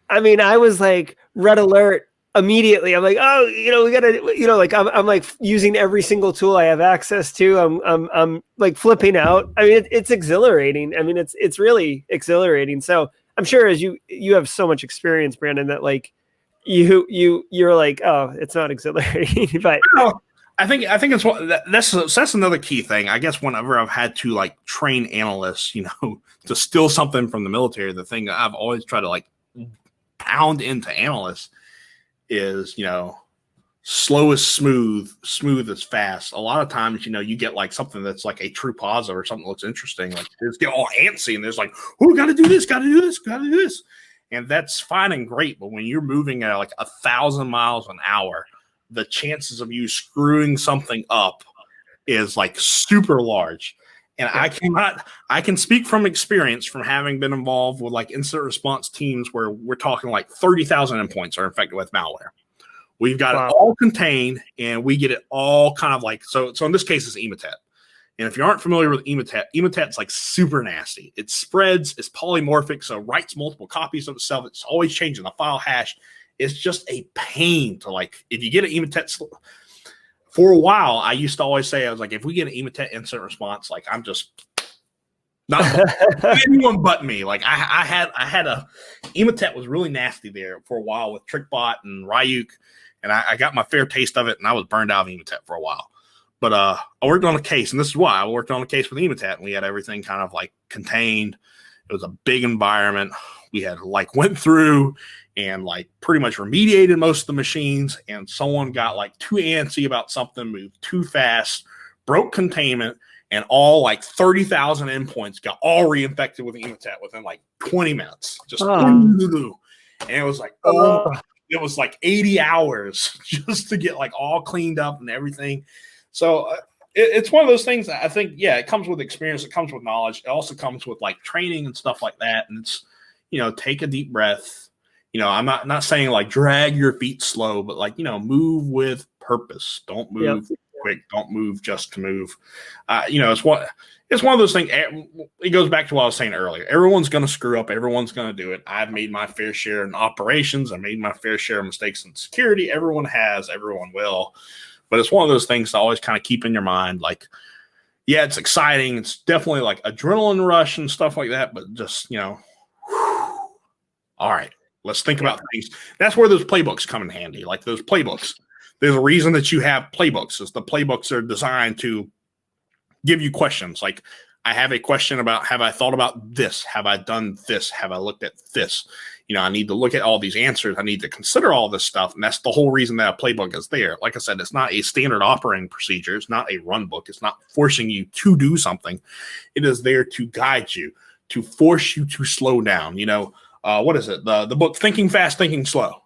I mean, I was like red alert immediately. I'm like, oh, we gotta, like I'm like using every single tool I have access to. I'm like flipping out. I mean, it's exhilarating. I mean, it's really exhilarating. So I'm sure as you have so much experience, Brandon, that like you're like, oh, it's not exhilarating. But I think it's that's another key thing. I guess whenever I've had to like train analysts, to steal something from the military, the thing that I've always tried to like pound into analysts is, slow is smooth, smooth is fast. A lot of times, you get like something that's like a true positive or something that looks interesting. Like they get all antsy and there's like, oh, got to do this, got to do this, got to do this. And that's fine and great. But when you're moving at like 1,000 miles an hour, the chances of you screwing something up is like super large. And I can speak from experience from having been involved with like incident response teams where we're talking like 30,000 endpoints are infected with malware. We've got it all contained and we get it all kind of like, so in this case it's Emotet. And if you aren't familiar with Emotet's like super nasty. It spreads, it's polymorphic, so it writes multiple copies of itself. It's always changing the file hash. It's just a pain to like, if you get an Emotet, for a while, I used to always say, I was like, if we get an Emotet incident response, like I'm just not anyone but me. Like I had a Emotet was really nasty there for a while with TrickBot and Ryuk, and I got my fair taste of it, and I was burned out of Emotet for a while. But I worked on a case, and this is why I worked on a case with Emotet, and we had everything kind of like contained. It was a big environment. We had like went through and like pretty much remediated most of the machines, and someone got like too antsy about something, moved too fast, broke containment, and all like 30,000 endpoints got all reinfected with Emotet within like 20 minutes. Just and it was like, it was like 80 hours just to get like all cleaned up and everything. So it's one of those things that I think, yeah, it comes with experience. It comes with knowledge. It also comes with like training and stuff like that. And it's, take a deep breath. I'm not saying like drag your feet slow, but like, move with purpose. Don't move quick. Don't move just to move. It's one of those things. It goes back to what I was saying earlier. Everyone's going to screw up. Everyone's going to do it. I've made my fair share in operations. I made my fair share of mistakes in security. Everyone has, everyone will. But it's one of those things to always kind of keep in your mind. Like, yeah, it's exciting. It's definitely like adrenaline rush and stuff like that. But just, all right, let's think about things. That's where those playbooks come in handy. Like those playbooks. There's a reason that you have playbooks. Is the playbooks are designed to give you questions. Like, I have a question about, have I thought about this? Have I done this? Have I looked at this? I need to look at all these answers. I need to consider all this stuff. And that's the whole reason that a playbook is there. Like I said, it's not a standard operating procedure. It's not a run book. It's not forcing you to do something. It is there to guide you, to force you to slow down. What is it? The book, Thinking Fast, Thinking Slow.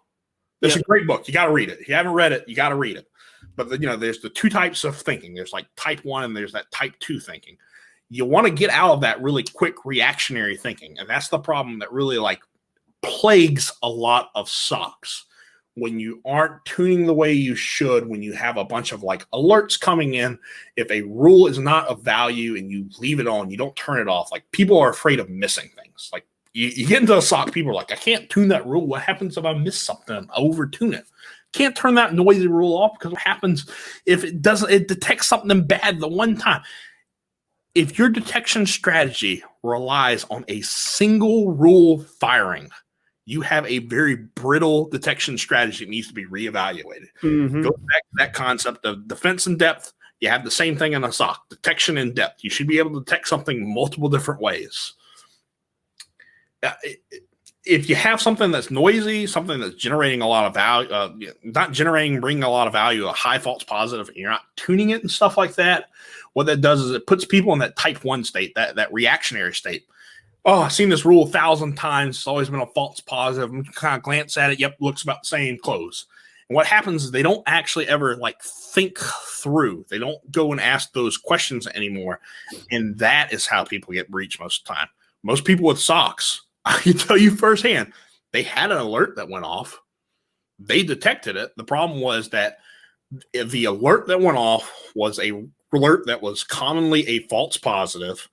It's a great book. You got to read it. If you haven't read it, you got to read it. But, there's the two types of thinking. There's like type 1 and there's that type 2 thinking. You want to get out of that really quick reactionary thinking. And that's the problem that really like plagues a lot of SOCs. When you aren't tuning the way you should, when you have a bunch of like alerts coming in, if a rule is not of value and you leave it on, you don't turn it off. Like people are afraid of missing things. Like you get into a SOC, people are like, I can't tune that rule. What happens if I miss something? I over tune it. Can't turn that noisy rule off because what happens if it detects something bad the one time? If your detection strategy relies on a single rule firing, you have a very brittle detection strategy that needs to be reevaluated. Mm-hmm. Go back to that concept of defense in depth. You have the same thing in a SOC, detection in depth. You should be able to detect something multiple different ways. If you have something that's noisy, something that's generating a lot of value, bringing a lot of value, a high false positive, and you're not tuning it and stuff like that, what that does is it puts people in that type 1 state, that reactionary state. Oh, I've seen this rule 1,000 times. It's always been a false positive. I'm kind of glance at it. Yep, looks about the same, close. And what happens is they don't actually ever like think through. They don't go and ask those questions anymore. And that is how people get breached most of the time. Most people with SOCs, I can tell you firsthand, they had an alert that went off. They detected it. The problem was that the alert that went off was a alert that was commonly a false positive.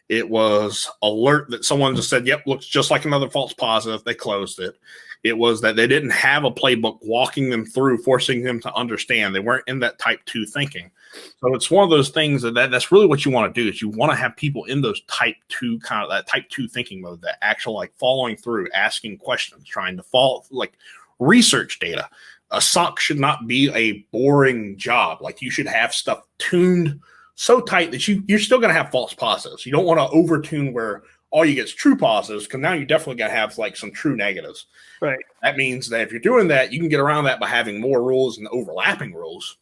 It was alert that someone just said, yep, looks just like another false positive. They closed it. It was that they didn't have a playbook walking them through, forcing them to understand. They weren't in that type 2 thinking. So it's one of those things that's really what you want to do is you want to have people in those type 2 kind of that type 2 thinking mode, that actual like following through, asking questions, trying to follow like research data. A SOC should not be a boring job. Like you should have stuff tuned so tight that you're still going to have false positives. You don't want to overtune where all you get is true positives, because now you definitely got to have like some true negatives. Right. That means that if you're doing that, you can get around that by having more rules and overlapping rules.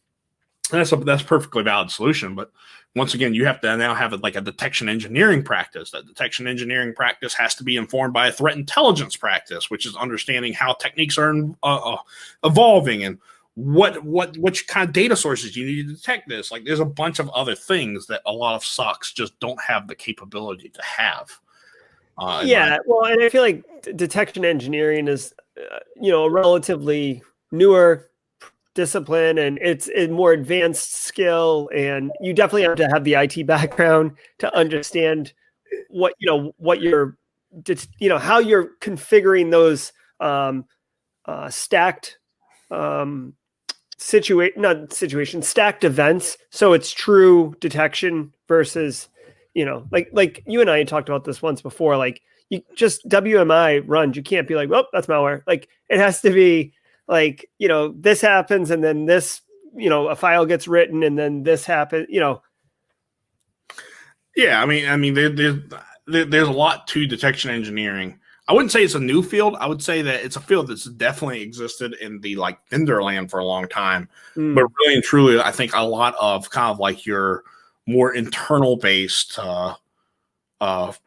And that's a perfectly valid solution. But once again, you have to now have like a detection engineering practice. That detection engineering practice has to be informed by a threat intelligence practice, which is understanding how techniques are evolving and what kind of data sources you need to detect this. Like, there's a bunch of other things that a lot of SOCs just don't have the capability to have. Well, and I feel like detection engineering is, a relatively newer discipline, and it's a more advanced skill, and you definitely have to have the IT background to understand what you're, how you're configuring those stacked stacked events. So it's true detection versus, like you and I had talked about this once before, like you just WMI runs, you can't be like, well, that's malware. Like, it has to be like, this happens and then this, a file gets written and then this happens, Yeah. I mean, there's a lot to detection engineering. I wouldn't say it's a new field. I would say that it's a field that's definitely existed in the like vendor land for a long time. But really and truly, I think a lot of kind of like your more internal based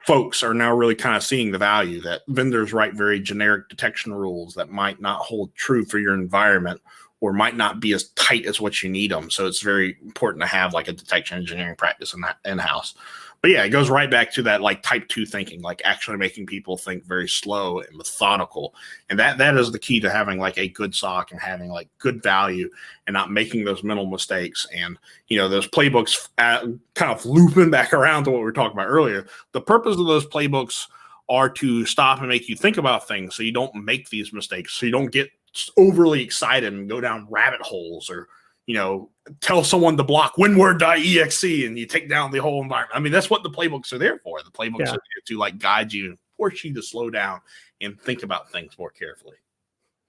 folks are now really kind of seeing the value that vendors write very generic detection rules that might not hold true for your environment or might not be as tight as what you need them. So it's very important to have like a detection engineering practice in-house. But yeah, it goes right back to that like type 2 thinking, like actually making people think very slow and methodical. And that is the key to having like a good SOC and having like good value and not making those mental mistakes. And, those playbooks kind of looping back around to what we were talking about earlier. The purpose of those playbooks are to stop and make you think about things so you don't make these mistakes, so you don't get overly excited and go down rabbit holes or, tell someone to block winword.exe and you take down the whole environment. I mean, that's what the playbooks are there for. The playbooks are there to like guide you and force you to slow down and think about things more carefully.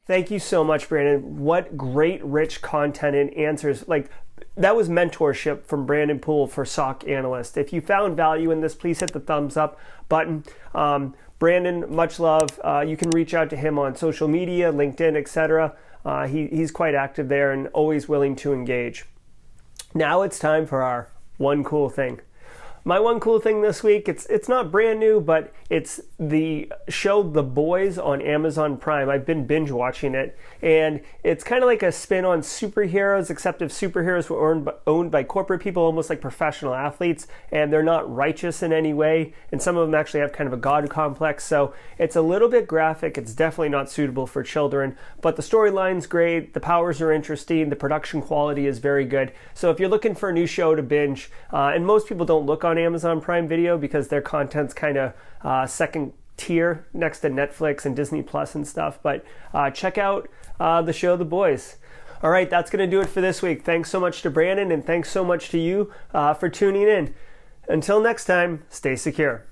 Thank you so much, Brandon. What great, rich content and answers. Like, that was mentorship from Brandon Poole for SOC Analyst. If you found value in this, please hit the thumbs up button. Brandon, much love. You can reach out to him on social media, LinkedIn, etc. He's quite active there and always willing to engage. Now it's time for our one cool thing. My one cool thing this week, it's not brand new, but it's the show The Boys on Amazon Prime. I've been binge watching it, and it's kind of like a spin on superheroes, except if superheroes were owned by corporate people, almost like professional athletes, and they're not righteous in any way, and some of them actually have kind of a god complex, so it's a little bit graphic. It's definitely not suitable for children, but the storyline's great, the powers are interesting, the production quality is very good. So if you're looking for a new show to binge, and most people don't look on Amazon Prime Video because their content's kind of second tier next to Netflix and Disney Plus and stuff, but check out the show The Boys. All right, that's going to do it for this week. Thanks so much to Brandon, and thanks so much to you for tuning in. Until next time, stay secure.